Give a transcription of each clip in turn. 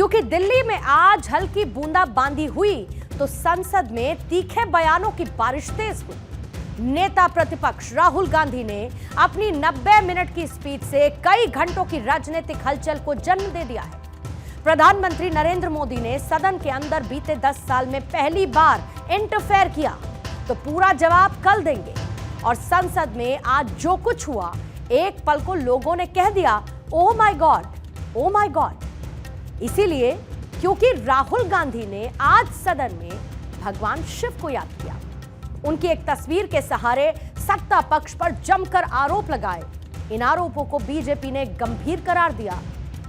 क्योंकि दिल्ली में आज हल्की बूंदाबांदी हुई तो संसद में तीखे बयानों की बारिश तेज हुई। नेता प्रतिपक्ष राहुल गांधी ने अपनी 90 मिनट की स्पीच से कई घंटों की राजनीतिक हलचल को जन्म दे दिया है। प्रधानमंत्री नरेंद्र मोदी ने सदन के अंदर बीते 10 साल में पहली बार इंटरफेयर किया तो पूरा जवाब कल देंगे। और संसद में आज जो कुछ हुआ, एक पल को लोगों ने कह दिया oh my God, oh my God. इसीलिए क्योंकि राहुल गांधी ने आज सदन में भगवान शिव को याद किया, उनकी एक तस्वीर के सहारे सत्ता पक्ष पर जमकर आरोप लगाए। इन आरोपों को बीजेपी ने गंभीर करार दिया।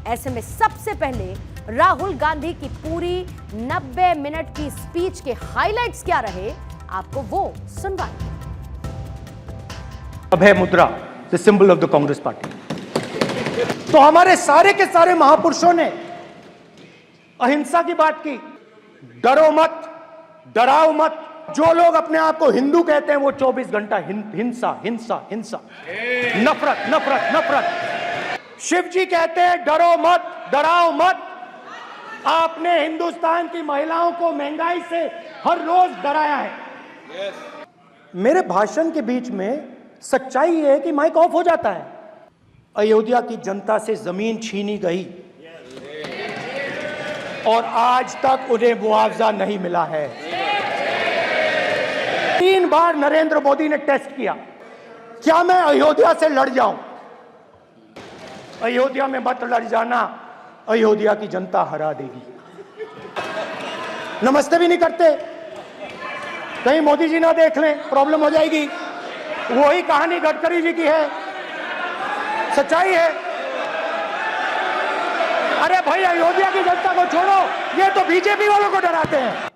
ऐसे में सबसे पहले राहुल गांधी की पूरी 90 मिनट की स्पीच के हाइलाइट्स क्या रहे, आपको वो सुनवाएंगे। अभय मुद्रा, the symbol of the Congress party. तो हमारे सारे के सारे महापुरुषों ने अहिंसा की बात की। डरो मत, डराओ मत। जो लोग अपने आप को हिंदू कहते हैं वो 24 घंटा हिंसा हिंसा हिंसा, नफरत नफरत नफरत। शिव जी कहते हैं डरो मत, डराओ मत। आपने हिंदुस्तान की महिलाओं को महंगाई से हर रोज डराया है। मेरे भाषण के बीच में सच्चाई है कि माइक ऑफ हो जाता है। अयोध्या की जनता से जमीन छीनी गई और आज तक उन्हें मुआवजा नहीं मिला है। 3 बार नरेंद्र मोदी ने टेस्ट किया, क्या मैं अयोध्या से लड़ जाऊं? अयोध्या में मत लड़ जाना, अयोध्या की जनता हरा देगी। नमस्ते भी नहीं करते, कहीं मोदी जी ना देख लें, प्रॉब्लम हो जाएगी। वही कहानी गडकरी जी की है, सच्चाई है। अरे भाई, अयोध्या की जनता को छोड़ो, ये तो बीजेपी वालों को डराते हैं।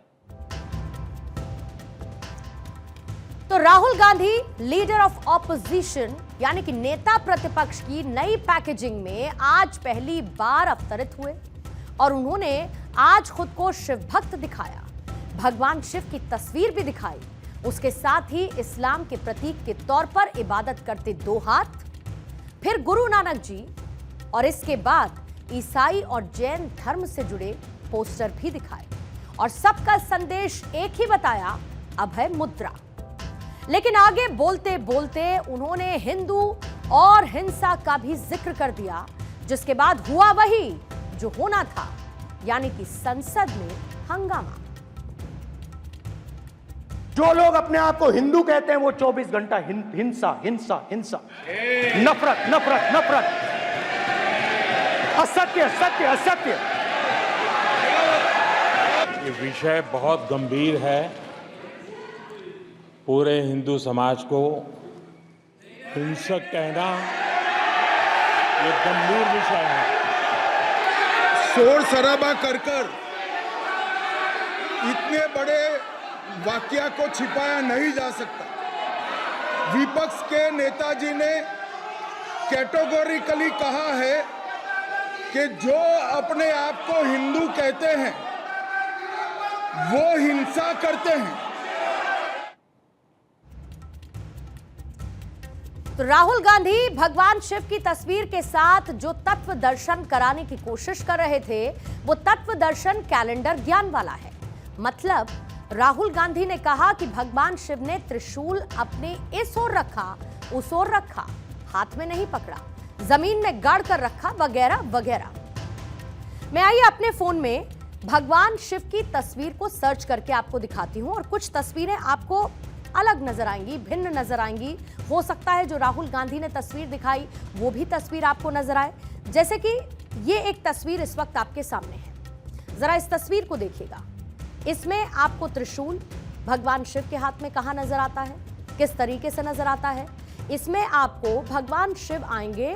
तो Rahul Gandhi leader of opposition यानी कि नेता प्रतिपक्ष की नई पैकेजिंग में आज पहली बार अवतरित हुए और उन्होंने आज खुद को शिव भक्त दिखाया। भगवान शिव की तस्वीर भी दिखाई, उसके साथ ही इस्लाम के प्रतीक के तौर पर इबादत करते 2 हाथ, फिर गुरु नानक जी, और इसके बाद ईसाई और जैन धर्म से जुड़े पोस्टर भी दिखाए और सबका संदेश एक ही बताया, अभय मुद्रा। लेकिन आगे बोलते बोलते उन्होंने हिंदू और हिंसा का भी जिक्र कर दिया, जिसके बाद हुआ वही जो होना था, यानी कि संसद में हंगामा। जो लोग अपने आप को हिंदू कहते हैं वो 24 घंटा हिंसा हिंसा हिंसा, नफरत नफरत नफरत, असत्य सत्य असत्य। ये विषय बहुत गंभीर है। पूरे हिंदू समाज को हिंसक कहना ये गंभीर विषय है। शोर शराबा कर इतने बड़े वाकया को छिपाया नहीं जा सकता। विपक्ष के नेताजी ने कैटेगोरिकली कहा है कि जो अपने आप को हिंदू कहते हैं वो हिंसा करते हैं। तो राहुल गांधी भगवान शिव की तस्वीर के साथ जो तत्व दर्शन कराने की कोशिश कर रहे थे, वो तत्व दर्शन कैलेंडर ज्ञान वाला है। मतलब राहुल गांधी ने कहा कि भगवान शिव ने त्रिशूल अपने इस ओर रखा, उस ओर रखा, हाथ में नहीं पकड़ा, जमीन में गाड़ कर रखा, वगैरह वगैरह। मैं आइए अपने फोन में भगवान शिव की तस्वीर को सर्च करके आपको दिखाती हूं और कुछ तस्वीरें आपको अलग नजर आएंगी, भिन्न नजर आएंगी। हो सकता है जो राहुल गांधी ने तस्वीर दिखाई वो भी तस्वीर आपको नजर आए। जैसे कि ये एक तस्वीर इस वक्त आपके सामने है, जरा इस तस्वीर को देखिएगा। इसमें आपको त्रिशूल भगवान शिव के हाथ में कहां नजर आता है, किस तरीके से नजर आता है। इसमें आपको भगवान शिव आएंगे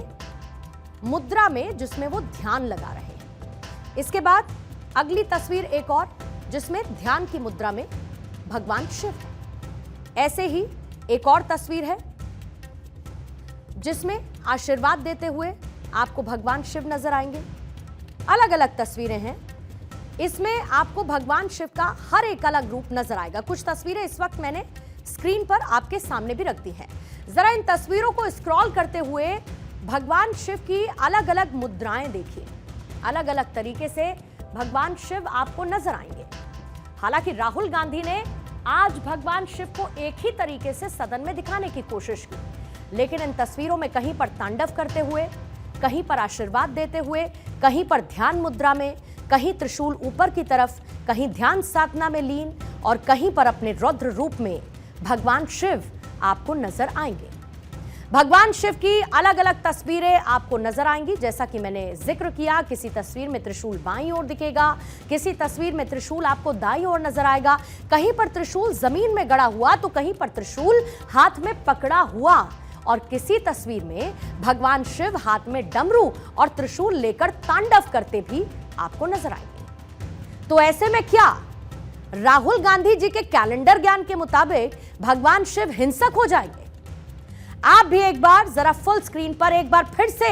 मुद्रा में, जिसमें वो ध्यान लगा रहे हैं। इसके बाद अगली तस्वीर एक और, जिसमें ध्यान की मुद्रा में भगवान शिव है। ऐसे ही एक और तस्वीर है जिसमें आशीर्वाद देते हुए आपको भगवान शिव नजर आएंगे। अलग अलग तस्वीरें हैं, इसमें आपको भगवान शिव का हर एक अलग रूप नजर आएगा। कुछ तस्वीरें इस वक्त मैंने स्क्रीन पर आपके सामने भी रख दी हैं। जरा इन तस्वीरों को स्क्रॉल करते हुए भगवान शिव की अलग अलग मुद्राएं देखिए। अलग अलग तरीके से भगवान शिव आपको नजर आएंगे। हालांकि राहुल गांधी ने आज भगवान शिव को एक ही तरीके से सदन में दिखाने की कोशिश की, लेकिन इन तस्वीरों में कहीं पर तांडव करते हुए, कहीं पर आशीर्वाद देते हुए, कहीं पर ध्यान मुद्रा में, कहीं त्रिशूल ऊपर की तरफ, कहीं ध्यान साधना में लीन और कहीं पर अपने रौद्र रूप में भगवान शिव आपको नजर आएंगे। भगवान शिव की अलग अलग तस्वीरें आपको नजर आएंगी। जैसा कि मैंने जिक्र किया, किसी तस्वीर में त्रिशूल बाईं ओर दिखेगा, किसी तस्वीर में त्रिशूल आपको दाईं ओर नजर आएगा, कहीं पर त्रिशूल जमीन में गड़ा हुआ तो कहीं पर त्रिशूल हाथ में पकड़ा हुआ, और किसी तस्वीर में भगवान शिव हाथ में डमरू और त्रिशूल लेकर तांडव करते भी आपको नजर आएंगे। तो ऐसे में क्या राहुल गांधी जी के कैलेंडर ज्ञान के मुताबिक भगवान शिव हिंसक हो जाएंगे? आप भी एक बार जरा फुल स्क्रीन पर एक बार फिर से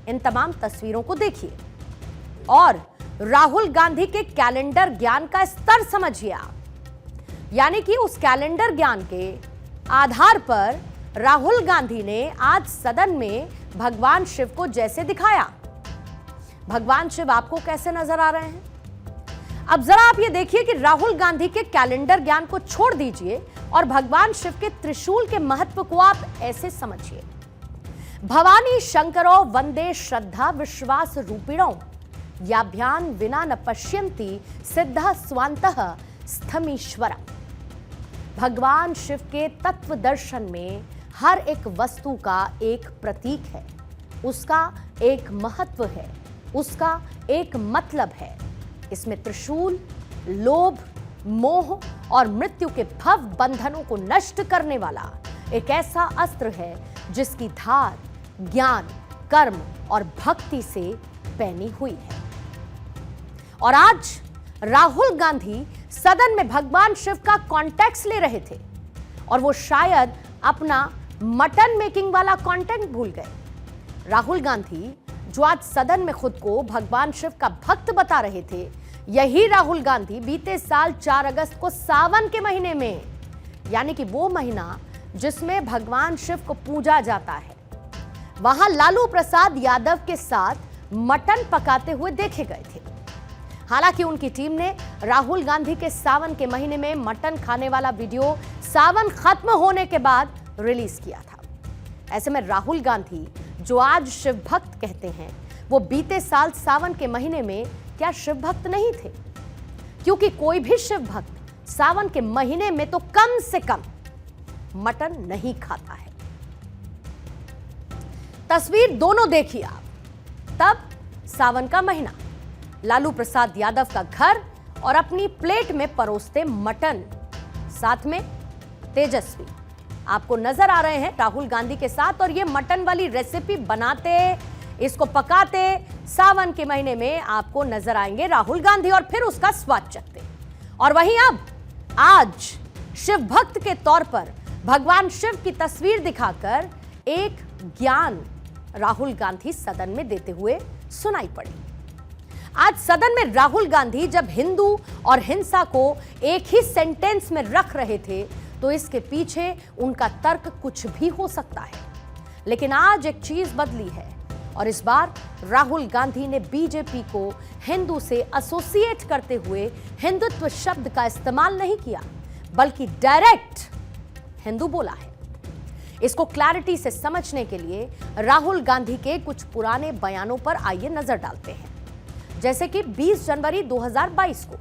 इन तमाम तस्वीरों को देखिए और राहुल गांधी के कैलेंडर ज्ञान का स्तर समझिए आप। यानी कि उस कैलेंडर ज्ञान के आधार पर राहुल गांधी ने आज सदन में भगवान शिव को जैसे दिखाया, भगवान शिव आपको कैसे नजर आ रहे हैं? अब जरा आप ये देखिए कि राहुल गांधी के कैलेंडर ज्ञान को छोड़ दीजिए और भगवान शिव के त्रिशूल के महत्व को आप ऐसे समझिए। भवानी शंकरो वंदे श्रद्धा विश्वास रूपिणो याभ्यान विना न पश्यन्ति सिद्ध स्वांतः स्थमीश्वरम्। भगवान शिव के तत्व दर्शन में हर एक वस्तु का एक प्रतीक है, उसका एक महत्व है, उसका एक मतलब है। इसमें त्रिशूल लोभ, मोह और मृत्यु के भव बंधनों को नष्ट करने वाला एक ऐसा अस्त्र है जिसकी धार ज्ञान, कर्म और भक्ति से पैनी हुई है। और आज राहुल गांधी सदन में भगवान शिव का कॉन्टेक्स्ट ले रहे थे और वो शायद अपना मटन मेकिंग वाला कंटेंट भूल गए। राहुल गांधी जो आज सदन में खुद को भगवान शिव का भक्त बता रहे थे, यही राहुल गांधी बीते साल 4 अगस्त को सावन के महीने में, यानी कि वो महीना जिसमें भगवान शिव को पूजा जाता है, वहां लालू प्रसाद यादव के साथ मटन पकाते हुए देखे गए थे। हालांकि उनकी टीम ने राहुल गांधी के सावन के महीने में मटन खाने वाला वीडियो सावन खत्म होने के बाद रिलीज किया था। ऐसे में राहुल गांधी जो आज शिव भक्त कहते हैं, वो बीते साल सावन के महीने में क्या शिव भक्त नहीं थे? क्योंकि कोई भी शिव भक्त सावन के महीने में तो कम से कम मटन नहीं खाता है। तस्वीर दोनों देखिए आप। तब सावन का महीना, लालू प्रसाद यादव का घर और अपनी प्लेट में परोसते मटन, साथ में तेजस्वी आपको नजर आ रहे हैं राहुल गांधी के साथ, और ये मटन वाली रेसिपी बनाते, इसको पकाते सावन के महीने में आपको नजर आएंगे राहुल गांधी और फिर उसका स्वाद चखते। और वहीं अब आज शिव भक्त के तौर पर भगवान शिव की तस्वीर दिखाकर एक ज्ञान राहुल गांधी सदन में देते हुए सुनाई पड़ी। आज सदन में राहुल गांधी जब हिंदू और हिंसा को एक ही सेंटेंस में रख रहे थे तो इसके पीछे उनका तर्क कुछ भी हो सकता है, लेकिन आज एक चीज बदली है और इस बार राहुल गांधी ने बीजेपी को हिंदू से एसोसिएट करते हुए हिंदुत्व शब्द का इस्तेमाल नहीं किया, बल्कि डायरेक्ट हिंदू बोला है। इसको क्लैरिटी से समझने के लिए राहुल गांधी के कुछ पुराने बयानों पर आइए नजर डालते हैं। जैसे कि 20 जनवरी 2022 को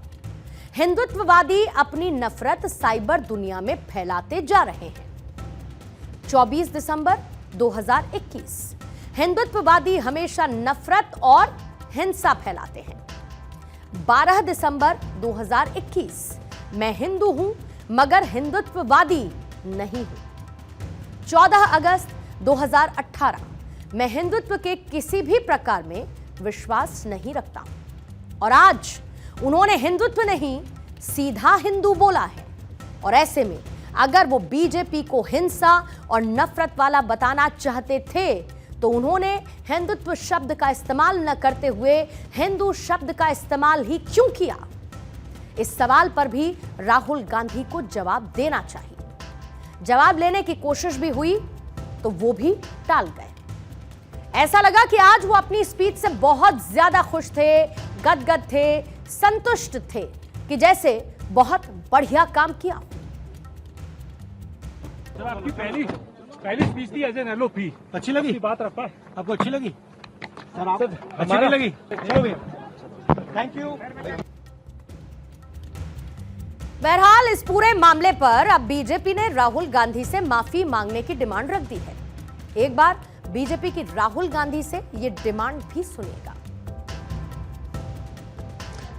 हिंदुत्ववादी अपनी नफरत साइबर दुनिया में फैलाते जा रहे हैं। 24 दिसंबर 2021 हिंदुत्ववादी हमेशा नफरत और हिंसा फैलाते हैं। 12 दिसंबर 2021 मैं हिंदू हूं मगर हिंदुत्ववादी नहीं हूं। 14 अगस्त 2018 मैं हिंदुत्व के किसी भी प्रकार में विश्वास नहीं रखता हूं। और आज उन्होंने हिंदुत्व नहीं सीधा हिंदू बोला है। और ऐसे में अगर वो बीजेपी को हिंसा और नफरत वाला बताना चाहते थे तो उन्होंने हिंदुत्व शब्द का इस्तेमाल न करते हुए हिंदू शब्द का इस्तेमाल ही क्यों किया? इस सवाल पर भी राहुल गांधी को जवाब देना चाहिए। जवाब लेने की कोशिश भी हुई तो वो भी टाल गए। ऐसा लगा कि आज वो अपनी स्पीच से बहुत ज्यादा खुश थे, गदगद थे, संतुष्ट थे कि जैसे बहुत बढ़िया काम किया। सर, आपकी पहली स्पीच थी एज एन एलओपी, अच्छी लगी? आपकी बात रख पाए? आपको अच्छी लगी? सर, आप अच्छी नहीं लगी? चलो भैया, थैंक यू। बहरहाल इस पूरे मामले पर अब बीजेपी ने राहुल गांधी से माफी मांगने की डिमांड रख दी है। एक बार बीजेपी की राहुल गांधी से ये डिमांड भी सुनिएगा।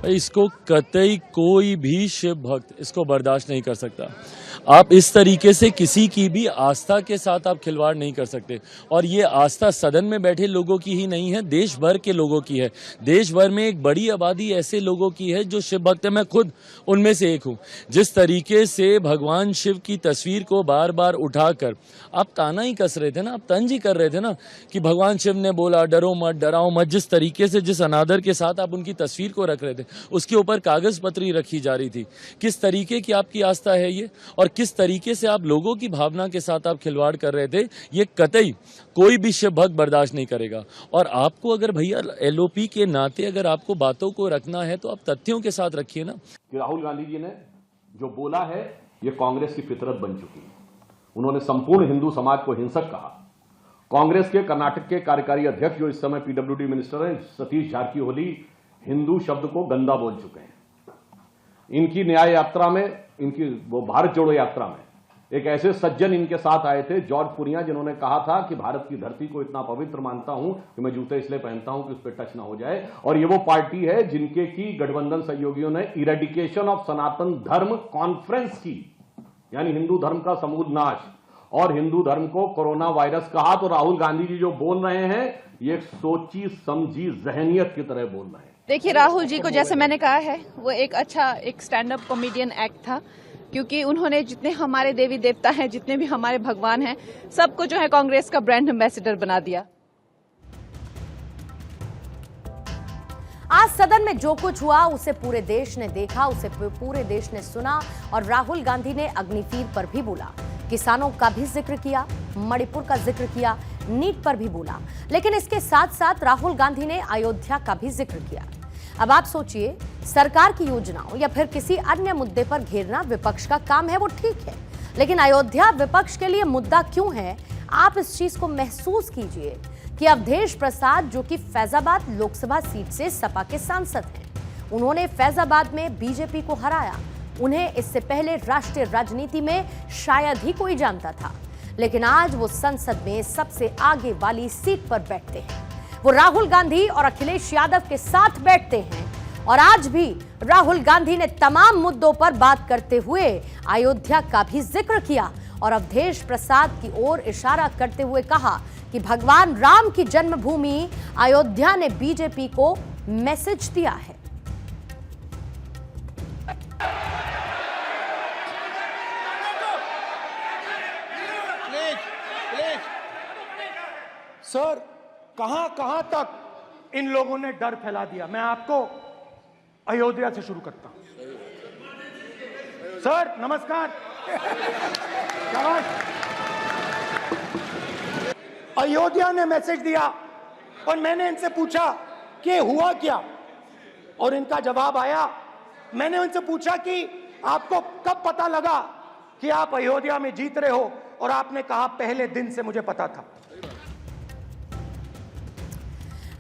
इसको कतई कोई भी शिव भक्त इसको बर्दाश्त नहीं कर सकता। आप इस तरीके से किसी की भी आस्था के साथ आप खिलवाड़ नहीं कर सकते। और ये आस्था सदन में बैठे लोगों की ही नहीं है, देश भर के लोगों की है। देश भर में एक बड़ी आबादी ऐसे लोगों की है जो शिव भक्त है। मैं खुद उनमें से एक हूं। जिस तरीके से भगवान शिव की तस्वीर को बार बार उठाकर आप ताना ही कस रहे थे ना, आप तंज ही कर रहे थे ना कि भगवान शिव ने बोला डरो मत, डराओ मत। जिस तरीके से, जिस अनादर के साथ आप उनकी तस्वीर को रख रहे थे, उसके ऊपर कागज पत्री रखी जा रही थी। किस तरीके की आपकी आस्था है ये, और किस तरीके से आप लोगों की भावना के साथ आप खिलवाड़ कर रहे थे, ये कतई कोई भी शिव भक्त बर्दाश्त नहीं करेगा। और आपको अगर भैया एलओपी के नाते अगर आपको बातों को रखना है तो आप तथ्यों के साथ रखिए ना। कि राहुल गांधी जी ने जो बोला है ये कांग्रेस की फितरत बन चुकी है। उन्होंने संपूर्ण हिंदू समाज को हिंसक कहा। कांग्रेस के कर्नाटक के कार्यकारी अध्यक्ष जो इस समय पीडब्ल्यूडी मिनिस्टर हैं, सतीश जारकीहोली, हिंदू शब्द को गंदा बोल चुके हैं। इनकी न्याय यात्रा में, इनकी वो भारत जोड़ो यात्रा में एक ऐसे सज्जन इनके साथ आए थे, जॉर्ज पुरिया, जिन्होंने कहा था कि भारत की धरती को इतना पवित्र मानता हूं कि मैं जूते इसलिए पहनता हूं कि उस पर टच ना हो जाए। और ये वो पार्टी है जिनके की गठबंधन सहयोगियों ने इरेडिकेशन ऑफ सनातन धर्म कॉन्फ्रेंस की, यानी हिंदू धर्म का समूल नाश, और हिंदू धर्म को कोरोना वायरस कहा। तो राहुल गांधी जी जो बोल रहे हैं ये एक सोची समझी जहनियत की तरह बोल रहे हैं। देखिए, राहुल जी को जैसे मैंने कहा है वो एक स्टैंड अप कॉमेडियन एक्ट था, क्योंकि उन्होंने जितने हमारे देवी देवता हैं, जितने भी हमारे भगवान हैं, सबको जो है कांग्रेस का ब्रांड एम्बेसडर बना दिया। आज सदन में जो कुछ हुआ उसे पूरे देश ने देखा, उसे पूरे देश ने सुना, और राहुल गांधी ने अग्निवीर पर भी बोला, किसानों का भी जिक्र किया, मणिपुर का जिक्र किया, नीट पर भी बोला। लेकिन इसके साथ साथ राहुल गांधी ने अयोध्या का भी जिक्र किया। अब आप सोचिए, सरकार की योजनाओं या फिर किसी अन्य मुद्दे पर घेरना विपक्ष का काम है, वो ठीक है, लेकिन अयोध्या विपक्ष के लिए मुद्दा क्यों है? आप इस चीज को महसूस कीजिए कि अवधेश प्रसाद, जो कि फैजाबाद लोकसभा सीट से सपा के सांसद हैं, उन्होंने फैजाबाद में बीजेपी को हराया। उन्हें इससे पहले राष्ट्रीय राजनीति में शायद ही कोई जानता था, लेकिन आज वो संसद में सबसे आगे वाली सीट पर बैठते हैं। वो राहुल गांधी और अखिलेश यादव के साथ बैठते हैं, और आज भी राहुल गांधी ने तमाम मुद्दों पर बात करते हुए अयोध्या का भी जिक्र किया और अवधेश प्रसाद की ओर इशारा करते हुए कहा कि भगवान राम की जन्मभूमि अयोध्या ने बीजेपी को मैसेज दिया है। सर, कहां तक इन लोगों ने डर फैला दिया? मैं आपको अयोध्या से शुरू करता हूं। सर नमस्कार। अयोध्या ने मैसेज दिया और मैंने इनसे पूछा कि हुआ क्या, और इनका जवाब आया। मैंने उनसे पूछा कि आपको कब पता लगा कि आप अयोध्या में जीत रहे हो, और आपने कहा पहले दिन से मुझे पता था।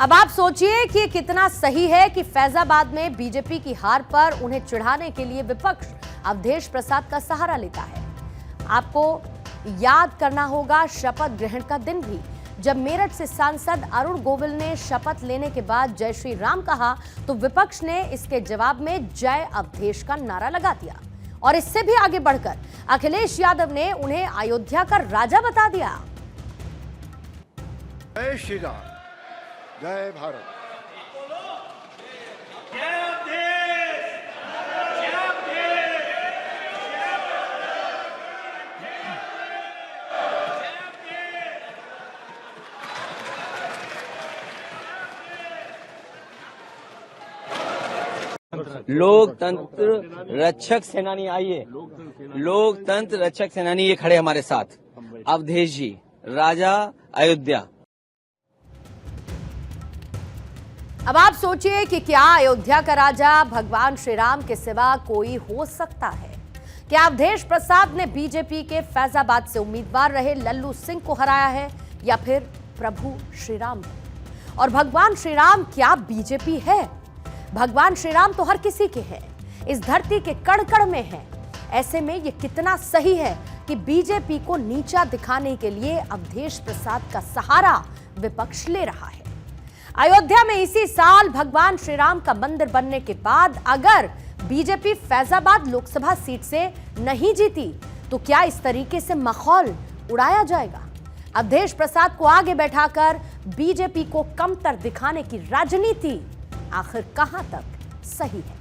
अब आप सोचिए कि कितना सही है कि फैजाबाद में बीजेपी की हार पर उन्हें चिढ़ाने के लिए विपक्ष अवधेश प्रसाद का सहारा लेता है। आपको याद करना होगा शपथ ग्रहण का दिन भी, जब मेरठ से सांसद अरुण गोविल ने शपथ लेने के बाद जय श्री राम कहा, तो विपक्ष ने इसके जवाब में जय अवधेश का नारा लगा दिया। और इससे भी आगे बढ़कर अखिलेश यादव ने उन्हें अयोध्या का राजा बता दिया। जय श्री राम, जय भारत। लोकतंत्र रक्षक सेनानी, आइए लोकतंत्र रक्षक सेनानी, ये खड़े हमारे साथ अवधेश जी, राजा अयोध्या। अब आप सोचिए कि क्या अयोध्या का राजा भगवान श्री राम के सिवा कोई हो सकता है? क्या अवधेश प्रसाद ने बीजेपी के फैजाबाद से उम्मीदवार रहे लल्लू सिंह को हराया है या फिर प्रभु श्री राम? और भगवान श्री राम क्या बीजेपी है? भगवान श्री राम तो हर किसी के हैं, इस धरती के कण कण में हैं। ऐसे में ये कितना सही है कि बीजेपी को नीचा दिखाने के लिए अवधेश प्रसाद का सहारा विपक्ष ले रहा है। अयोध्या में इसी साल भगवान श्री राम का मंदिर बनने के बाद अगर बीजेपी फैजाबाद लोकसभा सीट से नहीं जीती तो क्या इस तरीके से माहौल उड़ाया जाएगा? अवधेश प्रसाद को आगे बैठाकर बीजेपी को कमतर दिखाने की राजनीति आखिर कहां तक सही है?